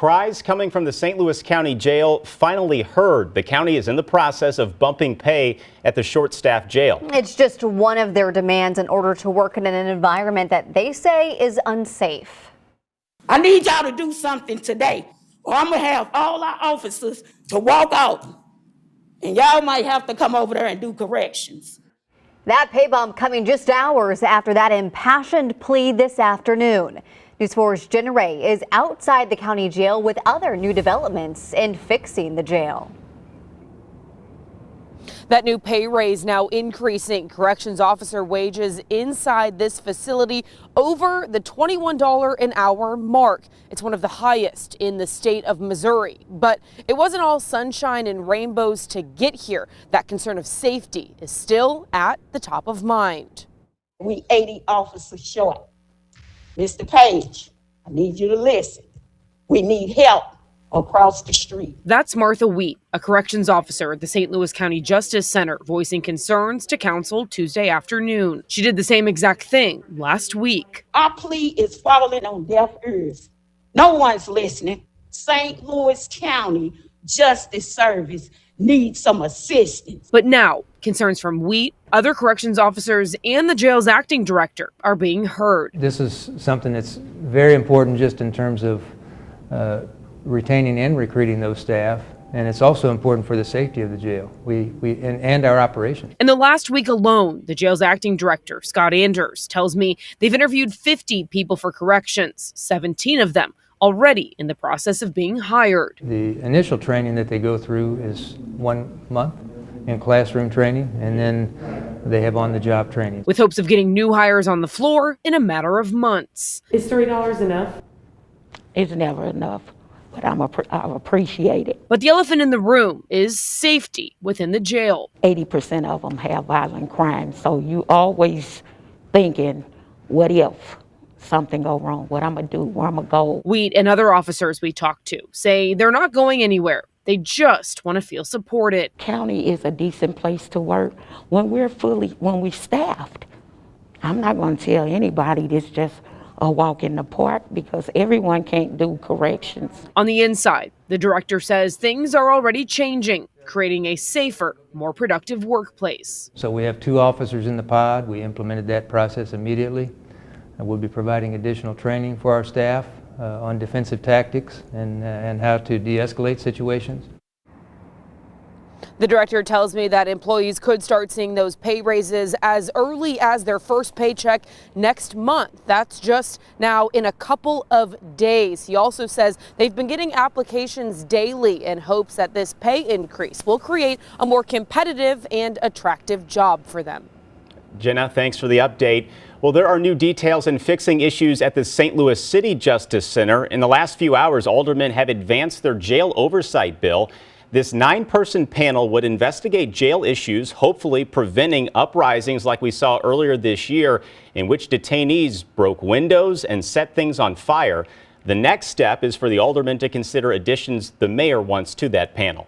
cries coming from the St. Louis County Jail finally heard. The county is in the process of bumping pay at the short-staffed jail. It's just one of their demands in order to work in an environment that they say is unsafe. I need y'all to do something today, or I'm going to have all our officers to walk out, and y'all might have to come over there and do corrections. That pay bump coming just hours after that impassioned plea this afternoon. News 4's Jenna Ray is outside the county jail with other new developments in fixing the jail. That new pay raise now increasing corrections officer wages inside this facility over the $21 an hour mark. It's one of the highest in the state of Missouri. But it wasn't all sunshine and rainbows to get here. That concern of safety is still at the top of mind. We 80 officers short. Mr. Page, I need you to listen. We need help across the street. That's Martha Wheat, a corrections officer at the St. Louis County Justice Center, voicing concerns to council Tuesday afternoon. She did the same exact thing last week. Our plea is falling on deaf ears. No one's listening. St. Louis County Justice Service needs some assistance. But now, concerns from Wheat, other corrections officers, and the jail's acting director are being heard. This is something that's very important just in terms of retaining and recruiting those staff, and it's also important for the safety of the jail and our operations. In the last week alone, the jail's acting director, Scott Anders, tells me they've interviewed 50 people for corrections, 17 of them already in the process of being hired. The initial training that they go through is 1 month in classroom training, and then they have on-the-job training. With hopes of getting new hires on the floor in a matter of months. Is $3 enough? It's never enough, but I appreciate it. But the elephant in the room is safety within the jail. 80% of them have violent crimes, so you always thinking, what if something go wrong? What I'm gonna do? Where I'm gonna go? Wheat and other officers we talked to say they're not going anywhere. They just want to feel supported. County is a decent place to work when we're staffed. I'm not going to tell anybody this just a walk in the park because everyone can't do corrections. On the inside, the director says things are already changing, creating a safer, more productive workplace. So we have 2 officers in the pod. We implemented that process immediately. And we'll be providing additional training for our staff on defensive tactics and how to de-escalate situations. The director tells me that employees could start seeing those pay raises as early as their first paycheck next month. That's just now in a couple of days. He also says they've been getting applications daily in hopes that this pay increase will create a more competitive and attractive job for them. Jenna, thanks for the update. Well, there are new details in fixing issues at the St. Louis City Justice Center. In the last few hours, aldermen have advanced their jail oversight bill. This 9-person panel would investigate jail issues, hopefully preventing uprisings like we saw earlier this year, in which detainees broke windows and set things on fire. The next step is for the aldermen to consider additions the mayor wants to that panel.